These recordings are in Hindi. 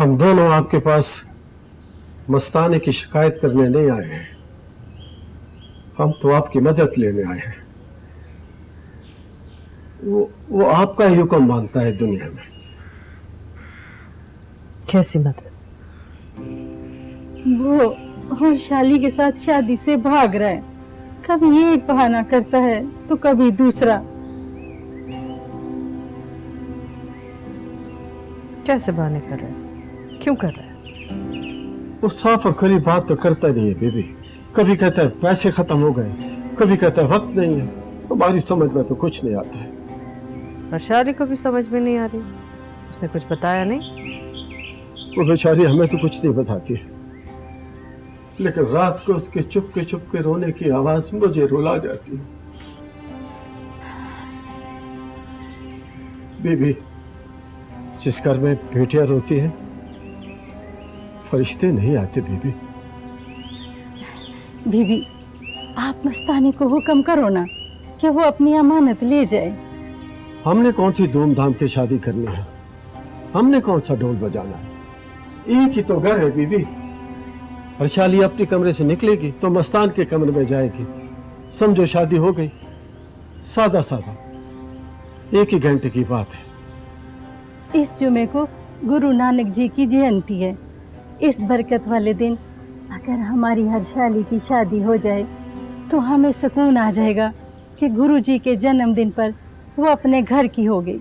हम दोनों आपके पास मस्ताने की शिकायत करने नहीं आए हैं, हम तो आपकी मदद लेने आए हैं। वो आपका ही हुक्म मानता है दुनिया में। कैसी मदद? वो हर्षाली के साथ शादी से भाग रहा है। कभी एक बहाना करता है तो कभी दूसरा। कैसे बहाने कर रहा है? क्यों कर रहा है? वो साफ और खुली बात तो करता नहीं है बीबी। कभी कहता है पैसे खत्म हो गए, कभी कहता है वक्त नहीं है। हमारी समझ में तो कुछ नहीं आता है। हर्षाली को भी समझ में नहीं आ रही। उसने कुछ बताया नहीं? वो बेचारी हमें तो कुछ नहीं बताती है, लेकिन रात को उसके चुपके रोने की आवाज मुझे रुला जाती है। बीबी, जिस घर में बेटियां रोती हैं फरिश्ते नहीं आते। बीबी बीबी, आप मस्तानी को हुक्म करो ना कि वो अपनी अमानत ले जाए। हमने कौन सी धूमधाम की शादी करनी है, हमने कौन सा ढोल बजाना है। एक ही तो घर है बीबी। हर्षाली अपने कमरे से निकलेगी तो मस्तान के कमरे में जाएगी। समझो शादी हो गई। सादा सादा एक ही घंटे की बात है। इस जुमे को गुरु नानक जी की जयंती है। इस बरकत वाले दिन अगर हमारी हर्षाली की शादी हो जाए तो हमें सुकून आ जाएगा कि गुरु जी के जन्मदिन पर वो अपने घर की हो गई।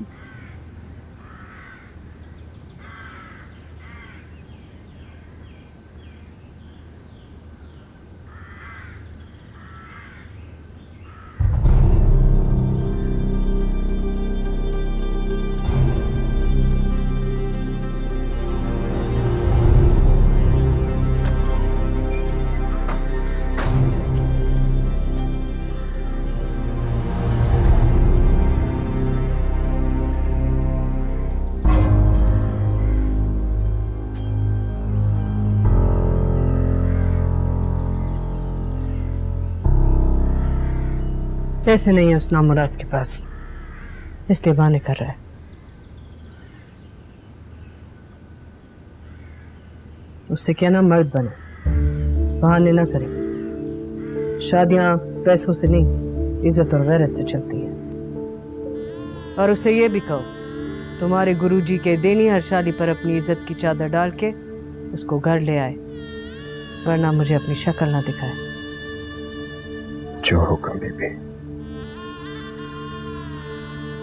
पैसे नहीं है उस नामुराद के पास, इसलिए बहाने कर रहा है। उससे क्या ना मर्द बने, बहाने ना करे। शादियां पैसों से नहीं, इज्जत और गैरत से चलती है। और उसे ये भी कहो, तुम्हारे गुरुजी के देनी हर्षाली पर अपनी इज्जत की चादर डाल के उसको घर ले आए, वरना मुझे अपनी शक्ल ना दिखाए। जो हुक्म बीबी।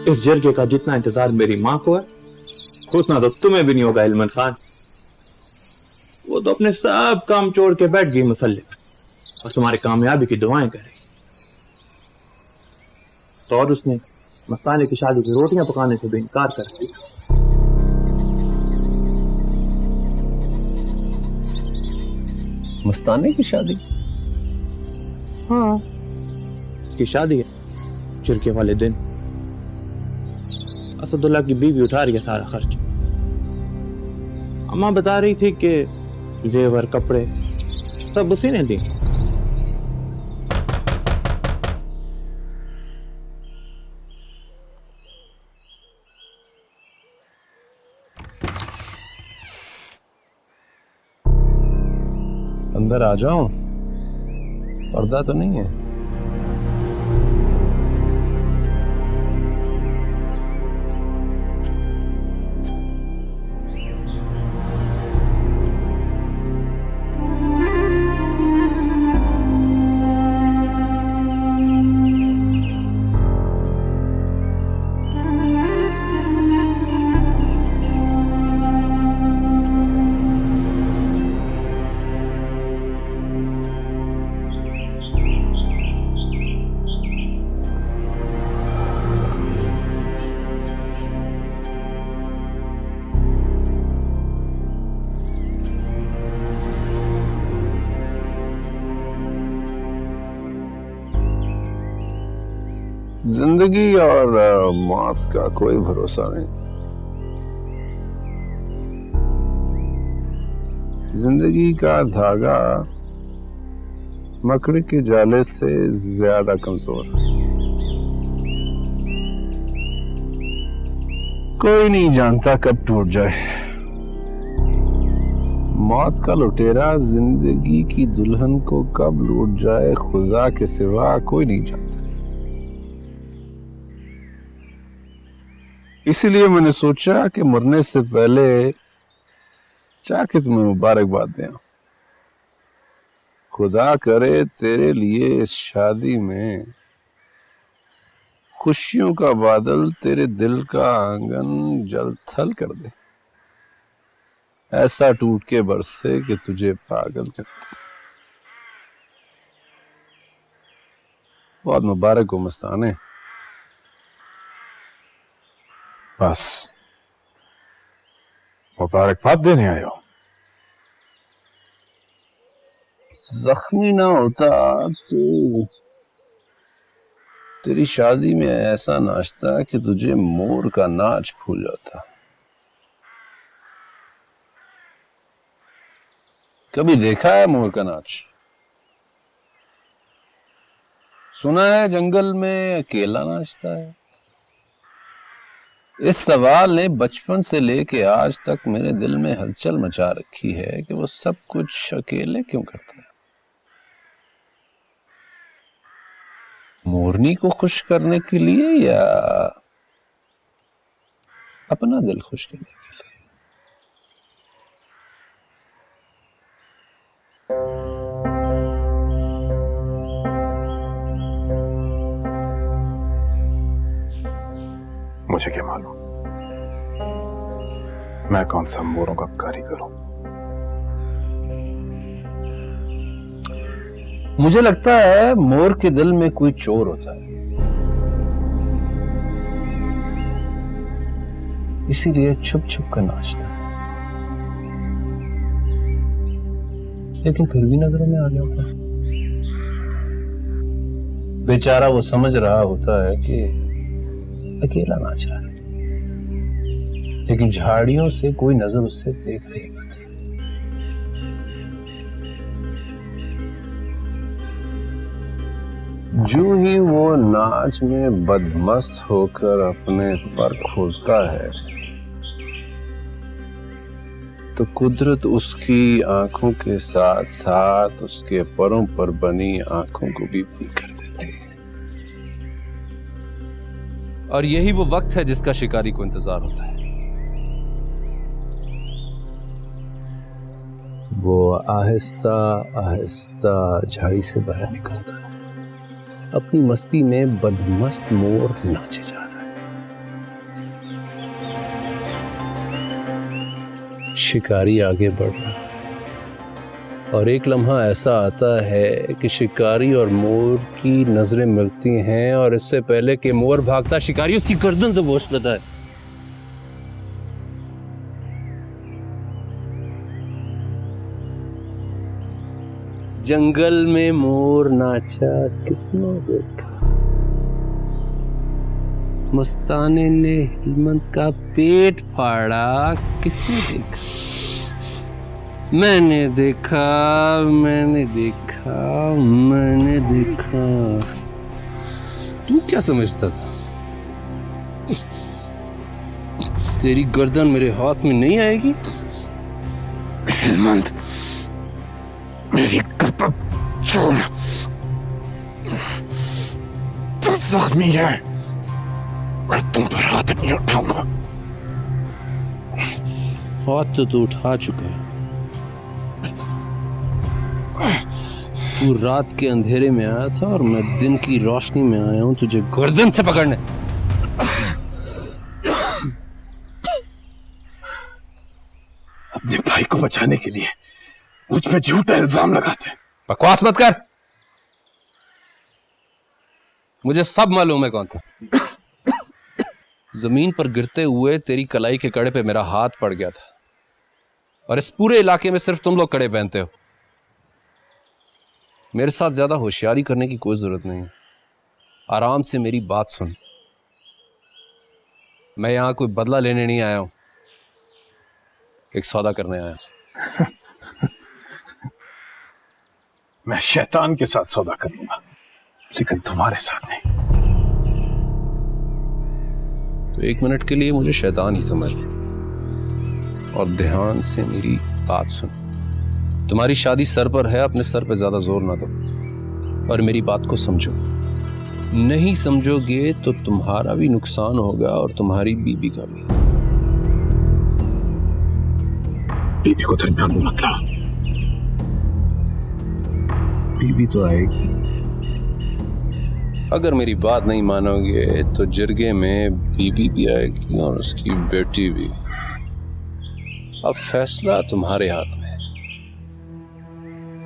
इस जरगे का जितना इंतजार मेरी माँ को है उतना तो तुम्हें भी नहीं होगा इल्मत खान। वो तो अपने सब काम छोड़ के बैठ गई मसल्ले और तुम्हारी कामयाबी की दुआएं कर रही। तो और उसने मस्ताने की शादी की रोटियां पकाने से भी इनकार कर दिया। मस्ताने की शादी? हाँ, उसकी शादी है चिरके वाले दिन। असदुल्ला की बीवी उठा रही है सारा खर्च। अम्मा बता रही थी कि जेवर कपड़े सब उसी ने दी। अंदर आ जाओ, पर्दा तो नहीं है? जिंदगी और मौत का कोई भरोसा नहीं। जिंदगी का धागा मकड़ी के जाले से ज्यादा कमजोर है। कोई नहीं जानता कब टूट जाए। मौत का लुटेरा जिंदगी की दुल्हन को कब लूट जाए खुदा के सिवा कोई नहीं जानता। इसीलिए मैंने सोचा कि मरने से पहले जाके तुम्हें मुबारकबाद दें। खुदा करे तेरे लिए इस शादी में खुशियों का बादल तेरे दिल का आंगन जल थल कर दे, ऐसा टूट के बरसे कि तुझे पागल कर दे। बहुत मुबारक हो मस्ताने। बस मुबारकबाद देने आए हो? जख्मी ना होता तो तेरी शादी में ऐसा नाचता कि तुझे मोर का नाच भूल जाता। कभी देखा है मोर का नाच? सुना है जंगल में अकेला नाचता है? इस सवाल ने बचपन से लेके आज तक मेरे दिल में हलचल मचा रखी है कि वो सब कुछ अकेले क्यों करता है। मोरनी को खुश करने के लिए या अपना दिल खुश करने के लिए? मुझे क्या मालूम मैं कौन सा मोरों का कारीगर हूं। मुझे लगता है मोर के दिल में कोई चोर होता है, इसीलिए छुप छुप कर नाचता है, लेकिन फिर भी नजरों में आ गया होता है। बेचारा वो समझ रहा होता है कि अकेला नाच रहा है, लेकिन झाड़ियों से कोई नजर उससे देख रही होती है। जो ही वो नाच में बदमस्त होकर अपने पर खोलता है तो कुदरत उसकी आंखों के साथ साथ उसके परों पर बनी आंखों को भी बंद कर देती है। और यही वो वक्त है जिसका शिकारी को इंतजार होता है। वो आहिस्ता आहिस्ता झाड़ी से बाहर निकलता है, अपनी मस्ती में बदमस्त मोर नाचे जा रहा है। शिकारी आगे बढ़ रहा है और एक लम्हा ऐसा आता है कि शिकारी और मोर की नजरें मिलती हैं और इससे पहले कि मोर भागता शिकारी उसकी गर्दन से बोस लेता है। जंगल में मोर नाचा किसने देखा? मस्ताने ने हिलमत का पेट फाड़ा किसने देखा? मैंने देखा, मैंने देखा, मैंने देखा। तू क्या समझता था? तेरी गर्दन मेरे हाथ में नहीं आएगी? हिलमत मेरी गर्दन छोड़, तू जख्मी है, मैं तुम पर हाथ नहीं उठाऊंगा। हाथ तो तू उठा चुका है। तू रात के अंधेरे में आया था और मैं दिन की रोशनी में आया हूं तुझे गर्दन से पकड़ने। अपने भाई को बचाने के लिए मुझ पे झूठा इल्जाम लगाते। बकवास मत कर, मुझे सब मालूम है कौन था। जमीन पर गिरते हुए तेरी कलाई के कड़े पे मेरा हाथ पड़ गया था और इस पूरे इलाके में सिर्फ तुम लोग कड़े पहनते हो। मेरे साथ ज्यादा होशियारी करने की कोई जरूरत नहीं है। आराम से मेरी बात सुन। मैं यहां कोई बदला लेने नहीं आया हूं, एक सौदा करने आया हूं। मैं शैतान के साथ सौदा कर लूंगा, लेकिन तुम्हारे साथ नहीं। तो एक मिनट के लिए मुझे शैतान ही समझ लो और ध्यान से मेरी बात सुन। तुम्हारी शादी सर पर है, अपने सर पे ज्यादा जोर ना दो और मेरी बात को समझो। नहीं समझोगे तो तुम्हारा भी नुकसान होगा और तुम्हारी बीबी का भी। बीबी को दरमियान में मत लाओ। बीबी तो आएगी। अगर मेरी बात नहीं मानोगे तो जिरगे में बीबी भी आएगी और उसकी बेटी भी। अब फैसला तुम्हारे हाथ में।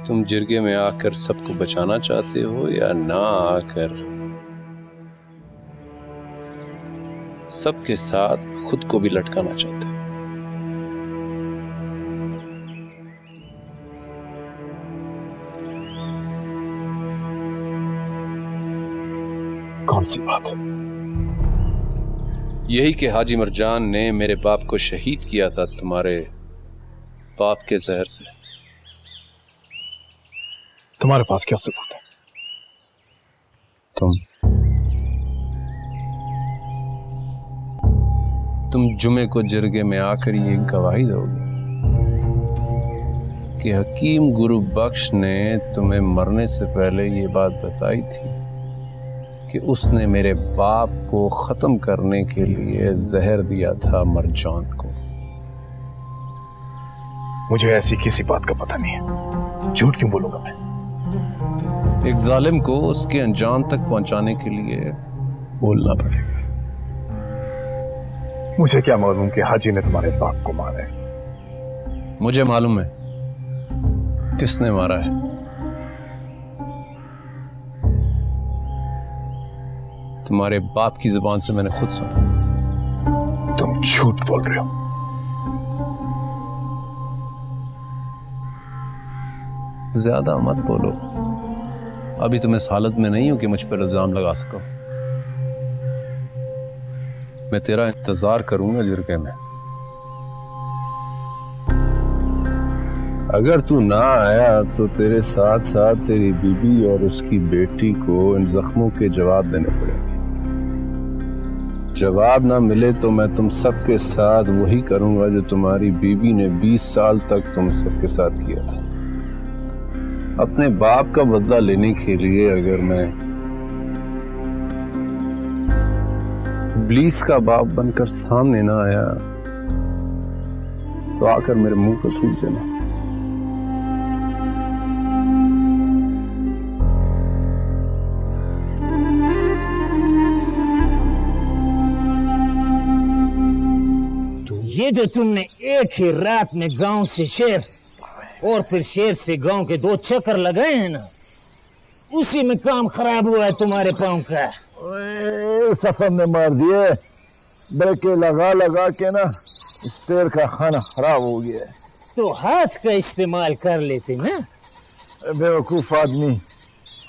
तुम जिरगे में आकर सबको बचाना चाहते हो या ना आकर सबके साथ खुद को भी लटकाना चाहते हो? कौन सी बात? यही कि हाजी मरजान ने मेरे बाप को शहीद किया था तुम्हारे बाप के जहर से। तुम्हारे पास क्या सबूत है? तुम जुमे को जिरगे में आकर ये गवाही दोगे कि हकीम गुरु बख्श ने तुम्हें मरने से पहले ये बात बताई थी कि उसने मेरे बाप को खत्म करने के लिए जहर दिया था मरजान को। मुझे ऐसी किसी बात का पता नहीं है, झूठ क्यों बोलूंगा मैं? एक जालिम को उसके अंजाम तक पहुंचाने के लिए बोलना पड़ेगा। मुझे क्या मालूम कि हाजी ने तुम्हारे बाप को मारा है? मुझे मालूम है किसने मारा है। तुम्हारे बाप की जुबान से मैंने खुद सुना। तुम झूठ बोल रहे हो। ज्यादा मत बोलो, अभी तुम इस हालत में नहीं हो कि मुझ पर इल्जाम लगा सको। मैं तेरा इंतजार करूंगा जिरगे में। अगर तू ना आया तो तेरे साथ साथ तेरी बीबी और उसकी बेटी को इन जख्मों के जवाब देने पड़ेंगे। जवाब ना मिले तो मैं तुम सबके साथ वही करूंगा जो तुम्हारी बीबी ने 20 साल तक तुम सबके साथ किया था। अपने बाप का बदला लेने के लिए अगर मैं इब्लीस का बाप बनकर सामने ना आया तो आकर मेरे मुंह को थूक देना। ये जो तुमने एक ही रात में गांव से शहर और फिर शहर से गांव के 2 चक्कर लगाए हैं ना, उसी में काम खराब हुआ है तुम्हारे पांव का। सफर ने मार दिए, ब्रेके लगा लगा के ना इस पैर का खाना खराब हो गया। तो हाथ का इस्तेमाल कर लेते ना। बेवकूफ आदमी,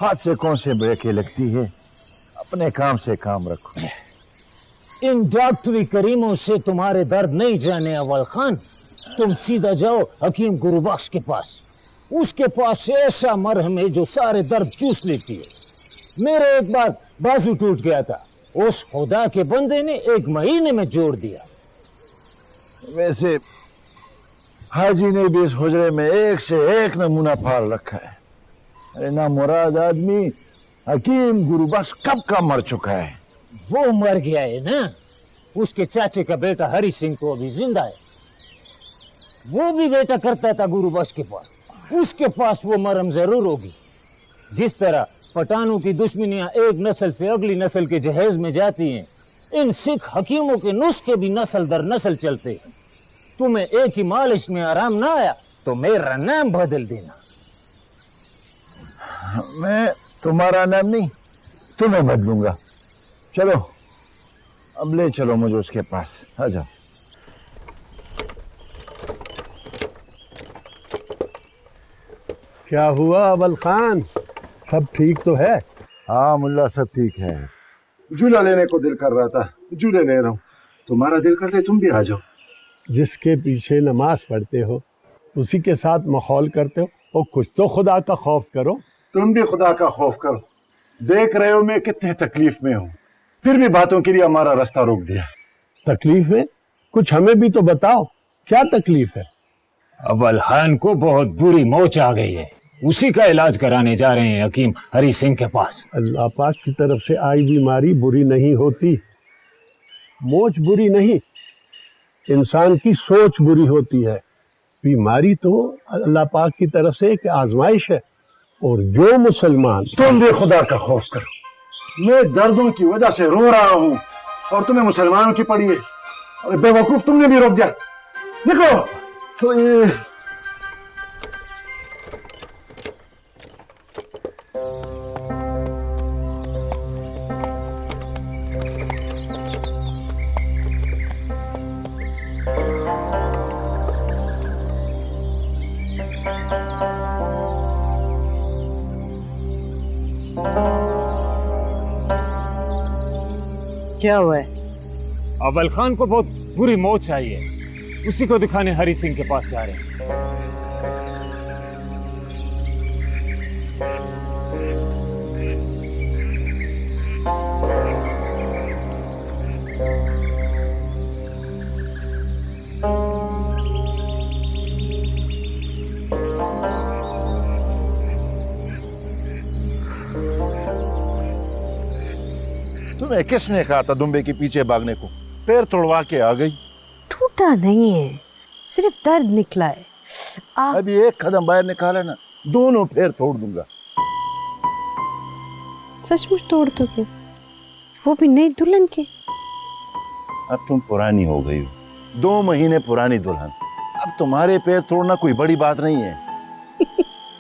हाथ से कौन से ब्रेके लगती है? अपने काम से काम रखो। इन डॉक्टरी करीमों से तुम्हारे दर्द नहीं जाने अव्वल खान। तुम सीधा जाओ हकीम गुरुबख्श के पास। उसके पास ऐसा मरहम है जो सारे दर्द चूस लेती है। मेरे एक बार बाजू टूट गया था, उस खुदा के बंदे ने 1 महीने में जोड़ दिया। वैसे हाजी ने भी इस हुजरे में एक से एक नमूना फाड़ रखा है। अरे ना मुराद आदमी हकीम गुरुबख्श कब का मर चुका है। वो मर गया है ना। उसके चाचे का बेटा हरि सिंह तो अभी जिंदा है। वो भी बेटा करता था गुरुबख्श के पास। उसके पास वो मरहम जरूर होगी। जिस तरह पठानों की दुश्मनियां एक नस्ल से अगली नस्ल के जहेज में जाती हैं, इन सिख हकीमों के नुस्खे भी नस्ल दर नस्ल चलते हैं। तुम्हें एक ही मालिश में आराम ना आया तो मेरा नाम बदल देना। मैं तुम्हारा नाम नहीं, तुम्हें बदलूंगा। चलो अब ले चलो मुझे उसके पास। आ जाओ। क्या हुआ अव्वल खान, सब ठीक तो है? हाँ मुल्ला, सब ठीक है। झूला लेने को दिल कर रहा था, झूले ले रहा हूँ। तुम्हारा दिल करते तुम भी आ जाओ। जिसके पीछे नमाज पढ़ते हो उसी के साथ माहौल करते हो, और कुछ तो खुदा का खौफ करो। तुम भी खुदा का खौफ करो। देख रहे हो मैं कितने तकलीफ में हूँ, फिर भी बातों के लिए हमारा रास्ता रोक दिया। तकलीफ है? कुछ हमें भी तो बताओ, क्या तकलीफ है? अव्वल खान को बहुत बुरी मोच आ गई है, उसी का इलाज कराने जा रहे हैं हकीम हरी सिंह के पास। अल्लाह पाक की तरफ से आई बीमारी बुरी नहीं होती, मोच बुरी नहीं, इंसान की सोच बुरी होती है। बीमारी तो अल्लाह पाक की तरफ से एक आजमाइश है। और जो मुसलमान, तुम भी खुदा का खौफ करो, मैं दर्दों की वजह से रो रहा हूँ और तुम्हें मुसलमानों की पड़ी है। अरे बेवकूफ, तुमने भी रोक दिया, निकलो। तो ये क्या हुआ है? अव्वल खान को बहुत बुरी मोच आई है, उसी को दिखाने हरी सिंह के पास जा रहे हैं। तुम्हें किसने कहा था दुम्बे के पीछे भागने को? पैर तोड़वा के आ गई। टूटा नहीं है, सिर्फ दर्द निकला है। अभी एक कदम बाहर निकाला ना, दोनों पैर तोड़ दूंगा। सचमुच तोड़ दोगे? वो भी नई दुल्हन के? अब तुम पुरानी हो गई हो, 2 महीने पुरानी दुल्हन। अब तुम्हारे पैर तोड़ना कोई बड़ी बात नहीं है।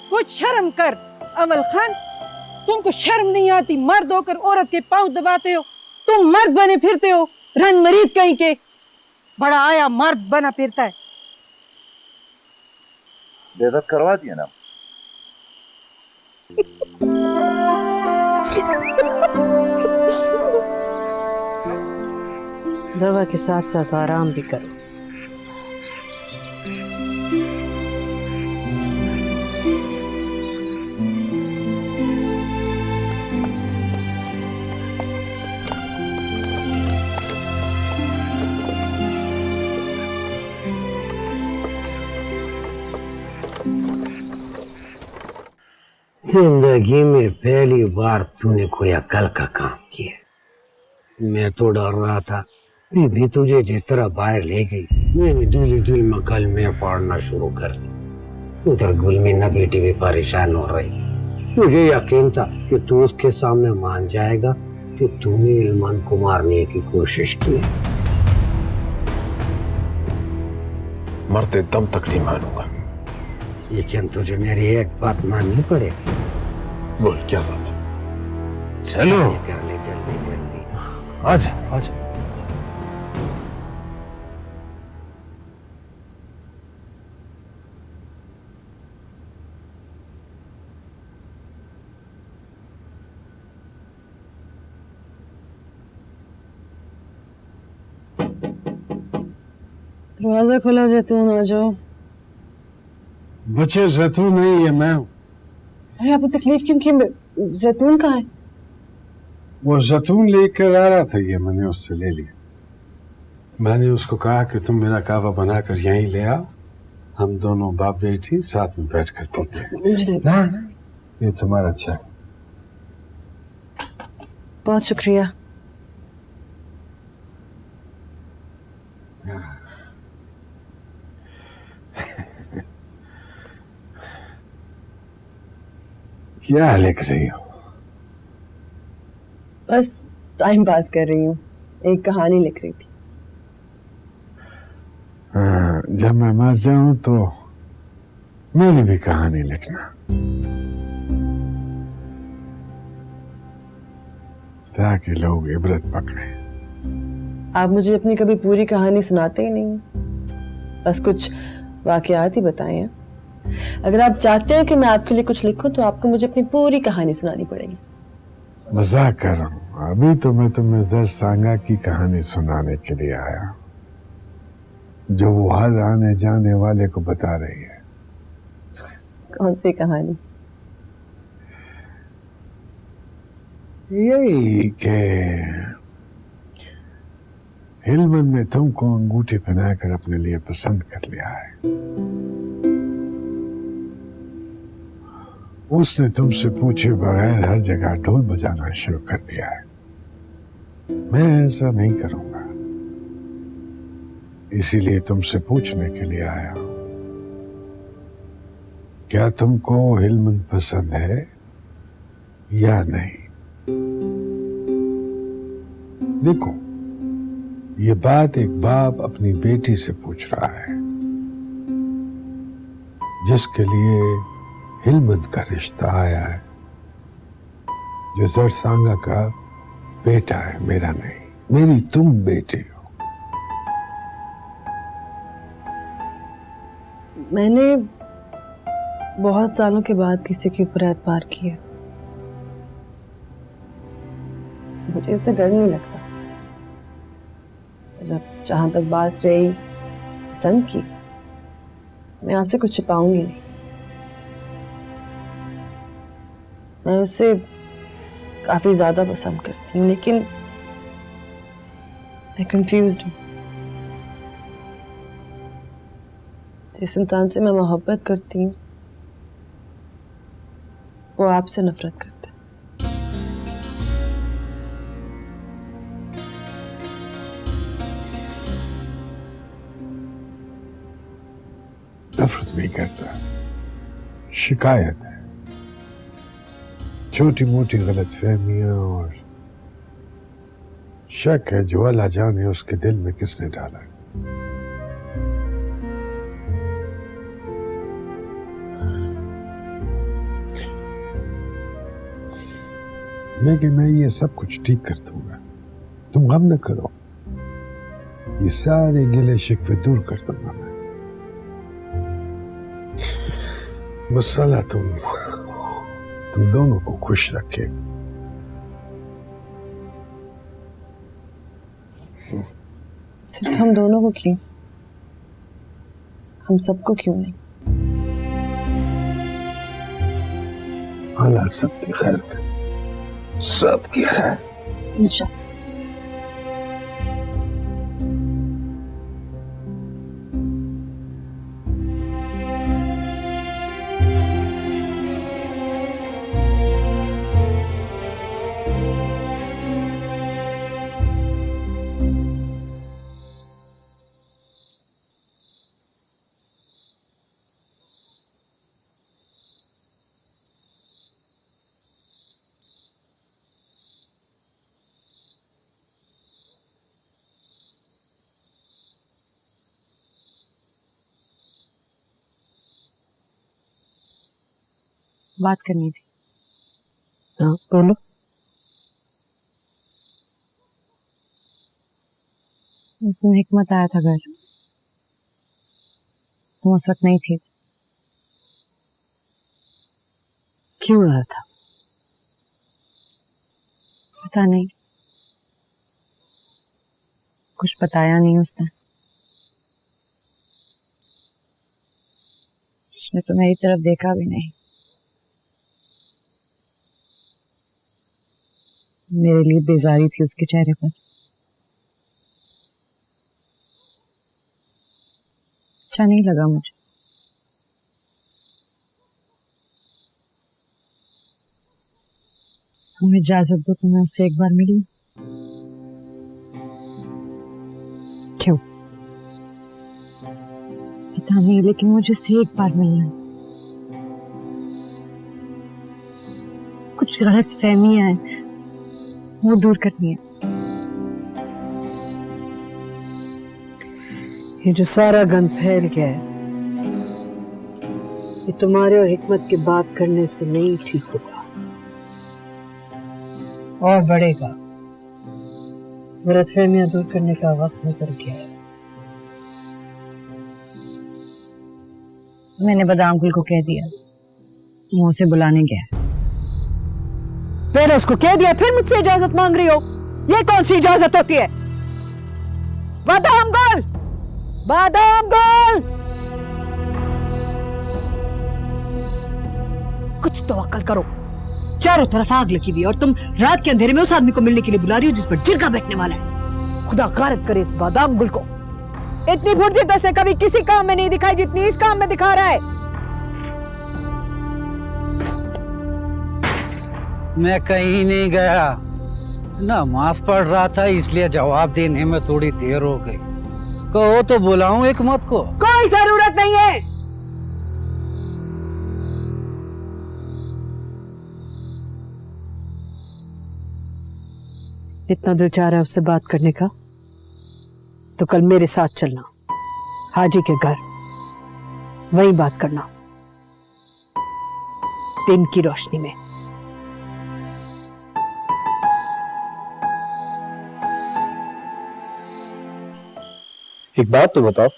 कुछ शर्म कर अव्वल खान, तुमको शर्म नहीं आती? मर्द होकर औरत के पांव दबाते हो। तुम मर्द बने फिरते हो, रंग मरीद कहीं के। बड़ा आया मर्द बना फिरता है। बेदत करवा दिया ना। दवा के साथ साथ आराम भी करो। जिंदगी में पहली बार तूने कोई अकल का काम किया। मैं तो डर रहा था, भी तुझे जिस तरह बाहर ले गई, मैंने दिल में कल में पढ़ना शुरू कर दी। उधर गुलमीना बेटी भी परेशान हो रही। मुझे यकीन था कि तू उसके सामने मान जाएगा कि तूने इल्मान को मारने की कोशिश की। मरते दम तक नहीं मानूंगा। लेकिन तुझे मेरी एक बात माननी पड़ेगी। बोल, क्या बात है? चलो कर ले जल्दी जल्दी। आजा आजा। दरवाजा खुला, जैतून आ जाओ। बच्चे जैतून नहीं, ये मैं हूँ। अरे आपको तकलीफ क्यों की? जैतून कहाँ है? वो जैतून लेकर आ रहा था, ये मैंने उससे ले लिया। मैंने उसको कहा कि तुम मेरा कहवा बनाकर यहीं ले आओ, हम दोनों बाप बेटी साथ में बैठकर पीते हैं। ना, ये तुम्हारा अच्छा। बहुत शुक्रिया। क्या लिख रही हो? बस टाइम पास कर रही हूँ, एक कहानी लिख रही थी। जब मैं मर जाऊं तो मेरी भी कहानी लिखना, ताकि लोग इबरत पकड़े। आप मुझे अपनी कभी पूरी कहानी सुनाते ही नहीं, बस कुछ वाकयात ही बताए हैं। अगर आप चाहते हैं कि मैं आपके लिए कुछ लिखूं तो आपको मुझे अपनी पूरी कहानी सुनानी पड़ेगी। मजाक कर रहा हूं, अभी तो मैं तुम्हें जर सांगा की कहानी सुनाने के लिए आया, जो वो हर आने जाने वाले को बता रही है। कौन सी कहानी? यही के हिलमन ने तुमको अंगूठी पहनाकर अपने लिए पसंद कर लिया है। उसने तुमसे पूछे बगैर हर जगह ढोल बजाना शुरू कर दिया है। मैं ऐसा नहीं करूंगा, इसीलिए तुमसे पूछने के लिए आया हूं, क्या तुमको हिलमन पसंद है या नहीं? देखो, ये बात एक बाप अपनी बेटी से पूछ रहा है जिसके लिए हिलमन का रिश्ता आया है, जो जरसांगा का बेटा है, मेरा नहीं। मेरी तुम बेटी हो। मैंने बहुत सालों के बाद किसी के ऊपर एतबार किया। मुझे इससे डर नहीं लगता। जब जहां तक बात रही पसंद की, मैं आपसे कुछ छिपाऊंगी नहीं। मैं उसे काफी ज्यादा पसंद करती हूँ, लेकिन मैं कंफ्यूज्ड हूँ। जिस इंसान से मैं मोहब्बत करती हूँ वो आपसे नफरत करता है। नफरत नहीं करता, शिकायत है। छोटी मोटी गलतफहमियां और शक है जो अल्लाह जाने उसके दिल में किसने डाला। लेकिन मैं ये सब कुछ ठीक कर दूंगा, तुम गम न करो। ये सारे गिले शिकवे दूर कर दूंगा मैं। मसला तुम दोनों को खुश रखे। सिर्फ हम दोनों को क्यों, हम सबको क्यों नहीं? अल्लाह सबकी खैर करे, सबकी खैर। इंशाअल्लाह। बात करनी थी। हाँ बोलो। उस दिन हिकमत आया था घर, तुम उस वक्त नहीं थी। क्यों आया था? पता नहीं, कुछ बताया नहीं उसने। उसने तो मेरी तरफ देखा भी नहीं। मेरे लिए बेजारी थी उसके चेहरे पर। अच्छा नहीं लगा मुझे। हमें इजाजत दो कि मैं उससे एक बार मिलूं। क्यों? पता नहीं, लेकिन मुझे उससे एक बार मिलना है। कुछ गलत फहमियां हैं, वो दूर करनी है। ये जो सारा गंद फैल गया है, ये तुम्हारे और हिकमत की बात करने से नहीं ठीक होगा और बढ़ेगा। गलतफहमियां दूर करने का वक्त निकल गया है। मैंने बदाम गुल को कह दिया, मुंह से बुलाने गया। पहले उसको कह दिया, फिर मुझसे इजाजत मांग रही हो। ये कौन सी इजाजत होती है? बादाम गुल, बादाम गुल, कुछ तो अक्ल करो। चारों तरफ आग लगी हुई है और तुम रात के अंधेरे में उस आदमी को मिलने के लिए बुला रही हो जिस पर जिरगा बैठने वाला है। खुदा गारत करे इस बादाम गुल को। इतनी फुर्ती तो इसने कभी किसी काम में नहीं दिखाई जितनी इस काम में दिखा रहा है। मैं कहीं नहीं गया, नमाज पढ़ रहा था, इसलिए जवाब देने में थोड़ी देर हो गई। कहो तो बुलाऊं हिकमत को? कोई जरूरत नहीं है। इतना दिल चाह रहा है उससे बात करने का तो कल मेरे साथ चलना, हाजी के घर, वहीं बात करना दिन की रोशनी में। एक बात तो बताओ,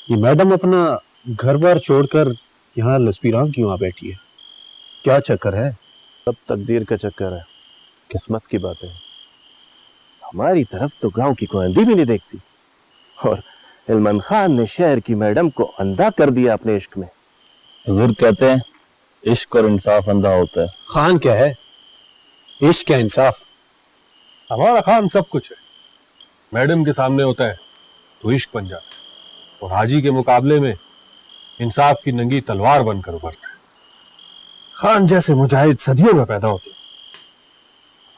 ये मैडम अपना घर बार छोड़कर यहाँ लस्पीराम क्यों आ बैठी है? क्या चक्कर है? सब तकदीर का चक्कर है, किस्मत की बात है। हमारी तरफ तो गांव की कोई अंधी भी नहीं देखती, और इल्मान खान ने शहर की मैडम को अंधा कर दिया अपने इश्क में। हुजूर कहते हैं इश्क और इंसाफ अंधा होता है। खान क्या है? इश्क क्या इंसाफ? हमारा खान सब कुछ है, मैडम के सामने होता है तो इश्क बन जाता है, और हाजी के मुकाबले में इंसाफ की नंगी तलवार बनकर उभरता है। खान जैसे मुजाहिद सदियों में पैदा होते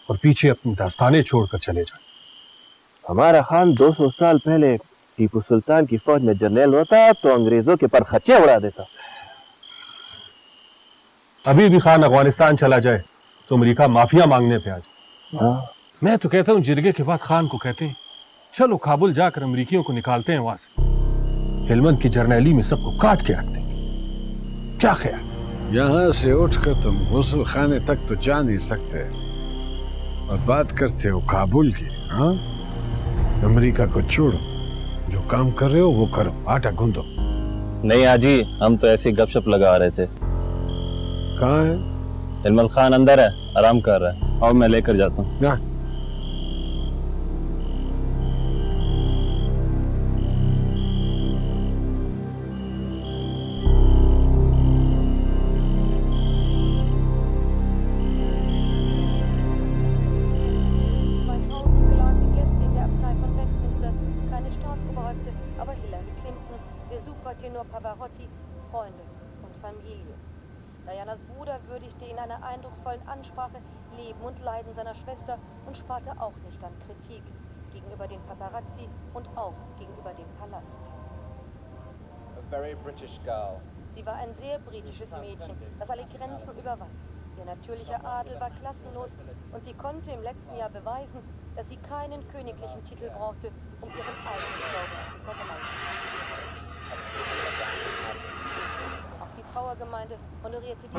और पीछे अपनी दास्तानें छोड़कर चले जाते। हमारा खान 200 साल पहले टीपू सुल्तान की फौज में जर्नल होता तो अंग्रेजों के पर खच्चे उड़ा देता। अभी भी खान अफगानिस्तान चला जाए तो अमेरिका माफिया मांगने पे आ जाए। मैं तो कहता हूँ जिरगे के बाद खान को कहते हैं चलो काबुल जाकर अमरीकियों को निकालते हैं वहां से, हेलमंद की जर्नैली में सबको काट के रख देंगे। क्या ख्याल? यहाँ से उठकर तुम गुस्ल खाने तक तो जा नहीं सकते, और बात करते हो काबुल की। हाँ, अमेरिका को छोड़ो, जो काम कर रहे हो वो करो, आटा गूंदो। नहीं हाजी, हम तो ऐसी गपशप लगा रहे थे। कहाँ है? इल्मान खान अंदर है, आराम कर रहा है, और मैं लेकर जाता हूँ। Pavarotti, Freunde und Familie. Dianas Bruder würdigte in einer eindrucksvollen Ansprache Leben und Leiden seiner Schwester und sparte auch nicht an Kritik gegenüber den Paparazzi und auch gegenüber dem Palast. Sie war ein sehr britisches Mädchen, das alle Grenzen überwand. Ihr natürlicher Adel war klassenlos und sie konnte im letzten Jahr beweisen, dass sie keinen königlichen Titel brauchte, um ihren eigenen Zauber zu verbreiten. Auch die Trauergemeinde honorierte die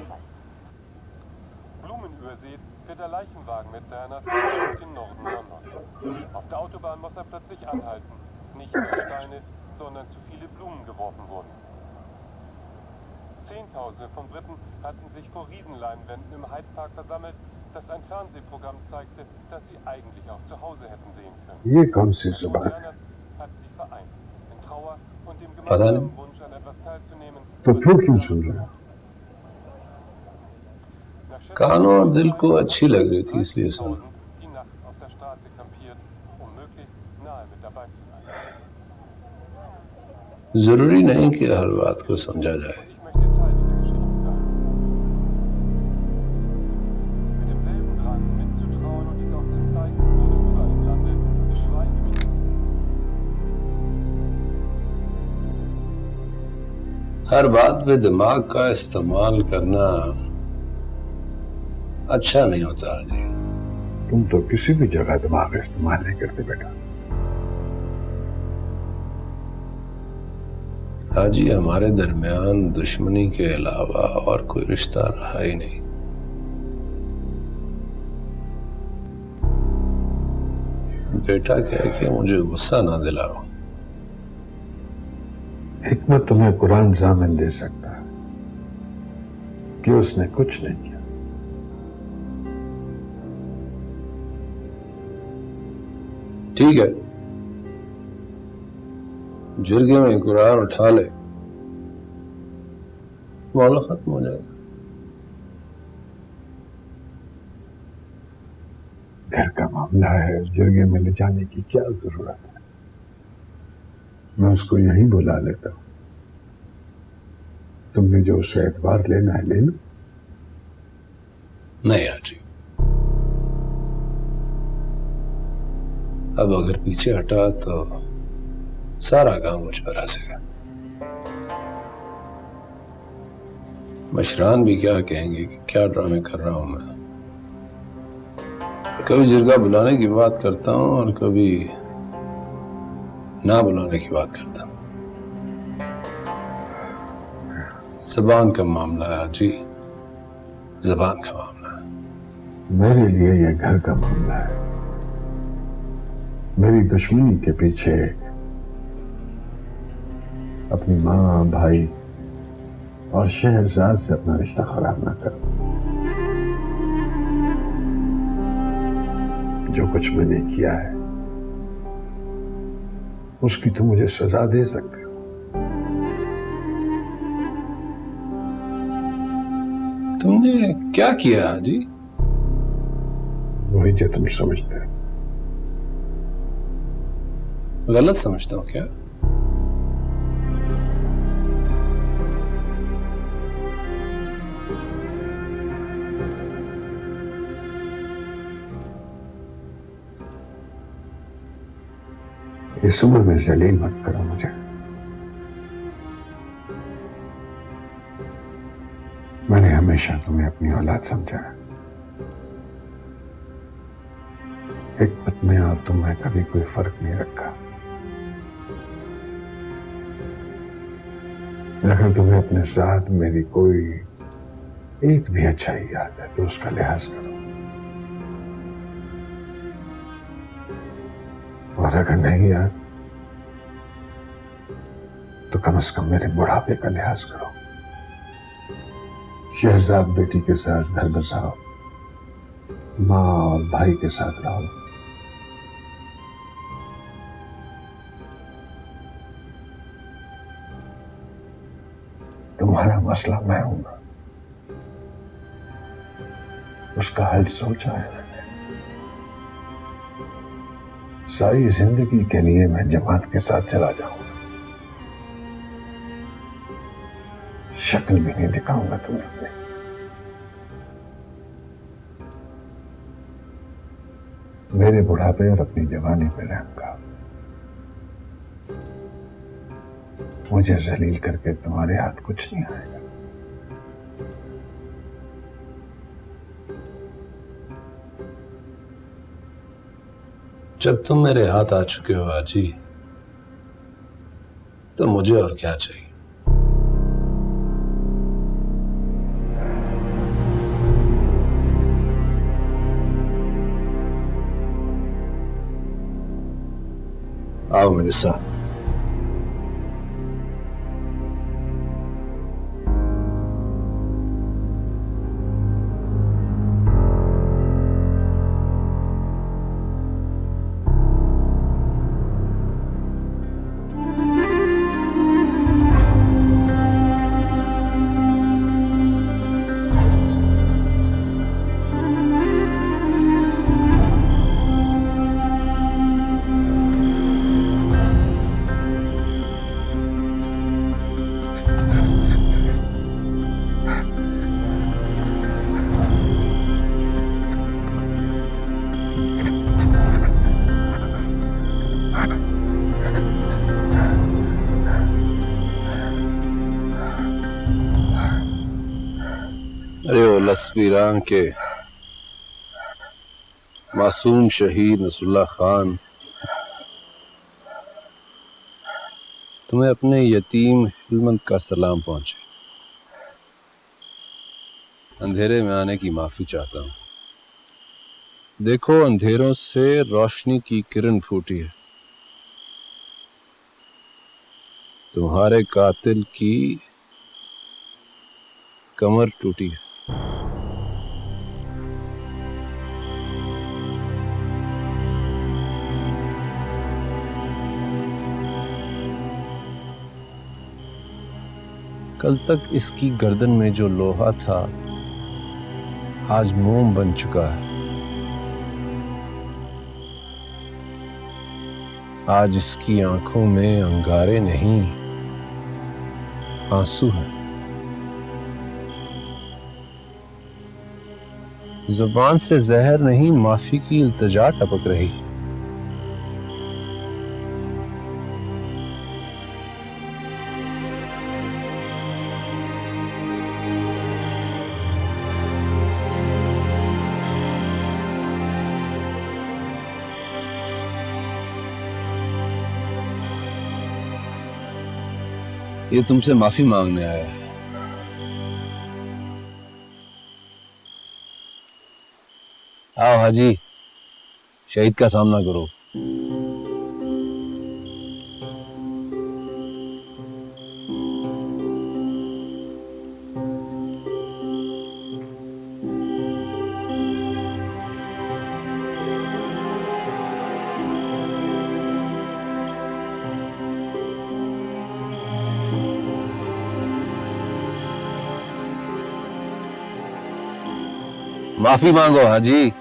Fall. Blumen übersät fährt der Leichenwagen mit Dianas durch den Norden Londons. Auf der Autobahn muss er plötzlich anhalten. Nicht nur Steine, sondern zu viele Blumen geworfen wurden. Zehntausende von Briten hatten sich vor Riesenleinwänden im Hyde Park versammelt, das ein Fernsehprogramm zeigte, das sie eigentlich auch zu Hause hätten sehen können. ये कौन सी जुबान है? hat sie vereint. In Trauer und dem पता नहीं, gemeinsamen Wunsch an etwas teilzunehmen. तो फिर क्यों सुन रहे हो? कानों और दिल को अच्छी लग रही थी इसलिए सुना। Die Nacht auf der Straße kampiert, möglichst nahe mit dabei zu sein. जरूरी नहीं कि हर बात को समझा जाए। Ich möchte Teil dieser Geschichte sein. Mit demselben Drang mitzutrauen und dies auch zu zeigen, wurde überall im Lande die Schweigeminute. हर बात पे दिमाग का इस्तेमाल करना अच्छा नहीं होता हाजी। तुम तो किसी भी जगह दिमाग इस्तेमाल नहीं करते बेटा। हाजी, हमारे दरमियान दुश्मनी के अलावा और कोई रिश्ता रहा ही नहीं। बेटा कह के मुझे गुस्सा ना दिलाओ। हिकमत तुम्हें कुरान जामिन दे सकता है कि उसने कुछ नहीं किया। ठीक है, जिरगे में कुरान उठा ले, मामला खत्म हो जाएगा। घर का मामला है, जगह में ले जाने की क्या जरूरत है? मैं उसको यहीं बुला लेता हूँ। तुमने जो उसे एतबार लेना है ले लो। नहीं आजी, अब अगर पीछे हटा तो सारा गांव मुझ पर हंसेगा। मशरान भी क्या कहेंगे कि क्या ड्रामे कर रहा हूं मैं। कभी जिरगा बुलाने की बात करता हूं और कभी ना बुलाने की बात करता हूं। जबान का मामला है जी, जबान का मामला है। मेरे लिए यह घर का मामला है। मेरी दुश्मनी के पीछे अपनी माँ, भाई और शहरजाद से अपना रिश्ता खराब ना करो। जो कुछ मैंने किया है उसकी तुम मुझे सजा दे सकते हो। तुमने क्या किया जी? वही जो तुम समझते हो। गलत समझता हूं क्या? इस उम्र में जलील मत करो मुझे। मैंने हमेशा तुम्हें अपनी औलाद समझा है। हिकमत में और तुम में कभी कोई फर्क नहीं रखा। अगर तुम्हें अपने साथ मेरी कोई एक भी अच्छाई याद है तो उसका लिहाज करो, और अगर नहीं याद तो कम से कम मेरे बुढ़ापे का लिहाज करो। शहजाद बेटी के साथ घर बसाओ, माँ और भाई के साथ रहो। तुम्हारा मसला मैं हूं ना, उसका हल सोचा है मैंने। सारी जिंदगी के लिए मैं जमात के साथ चला जाऊंगा, शक्ल भी नहीं दिखाऊंगा तुम्हें अपने। मेरे बुढ़ापे और अपनी जवानी पे रहम का। मुझे जलील करके तुम्हारे हाथ कुछ नहीं आएगा। जब तुम मेरे हाथ आ चुके हो आजी, तो मुझे और क्या चाहिए? आओ मेरे साथ। अरे ओ लस्पीरां के मासूम शहीद नसरुल्लाह खान, तुम्हें अपने यतीम हिलमंद का सलाम पहुंचे। अंधेरे में आने की माफी चाहता हूं। देखो, अंधेरों से रोशनी की किरण फूटी है। तुम्हारे कातिल की कमर टूटी है। कल तक इसकी गर्दन में जो लोहा था आज मोम बन चुका है। आज इसकी आंखों में अंगारे नहीं, आंसू हैं। जुबान से जहर नहीं, माफी की इल्तिजा टपक रही। ये तुमसे माफी मांगने आया है। आओ हाजी, शहीद का सामना करो। माफी मांगो हाजी।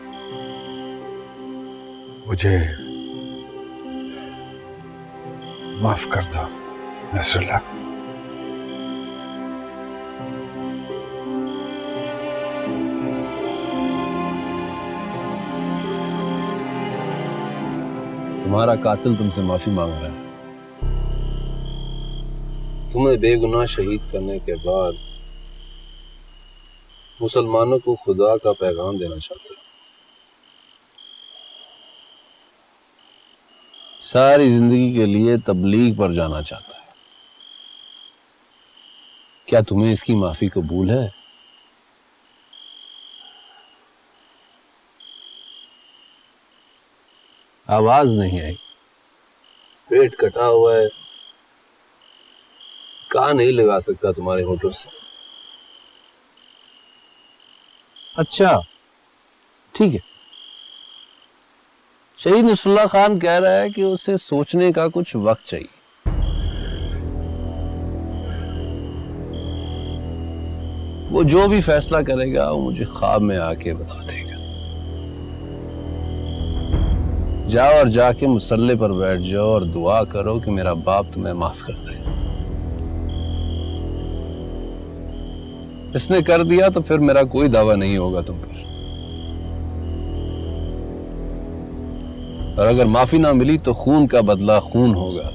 मुझे माफ कर दो नसरुल्लाह। तुम्हारा कातिल तुमसे माफी मांग रहा है। तुम्हें बेगुनाह शहीद करने के बाद मुसलमानों को खुदा का पैगाम देना चाहता है। सारी जिंदगी के लिए तबलीग पर जाना चाहता है। क्या तुम्हें इसकी माफी कबूल है? आवाज नहीं आई, पेट कटा हुआ है, कान नहीं लगा सकता तुम्हारे होठों से। अच्छा ठीक है, शहीद नसरुल्लाह खान कह रहा है कि उसे सोचने का कुछ वक्त चाहिए। वो जो भी फैसला करेगा वो मुझे ख्वाब में आके बता देगा। जाओ और जाके मुसल्ले पर बैठ जाओ और दुआ करो कि मेरा बाप तुम्हें माफ कर दे। इसने कर दिया तो फिर मेरा कोई दावा नहीं होगा तुम पर, और अगर माफी ना मिली तो खून का बदला खून होगा।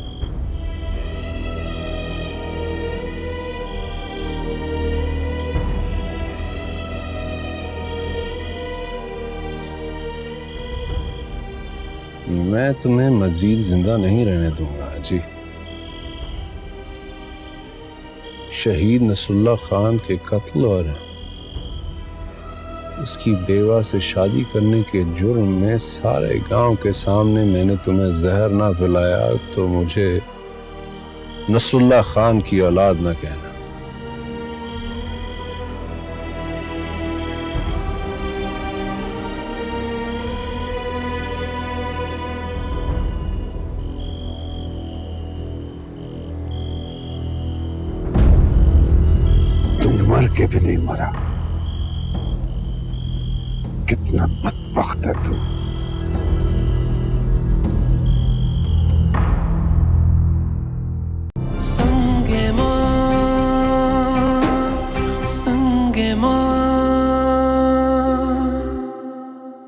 मैं तुम्हें मजीद जिंदा नहीं रहने दूंगा जी। शहीद नसरुल्लाह खान के कत्ल और उसकी बेवा से शादी करने के जुर्म में सारे गांव के सामने मैंने तुम्हें जहर ना पिलाया तो मुझे नसरुल्लाह खान की औलाद ना कहना। मर के भी नहीं मरा। कितना बदबख्त है तू। संगे मां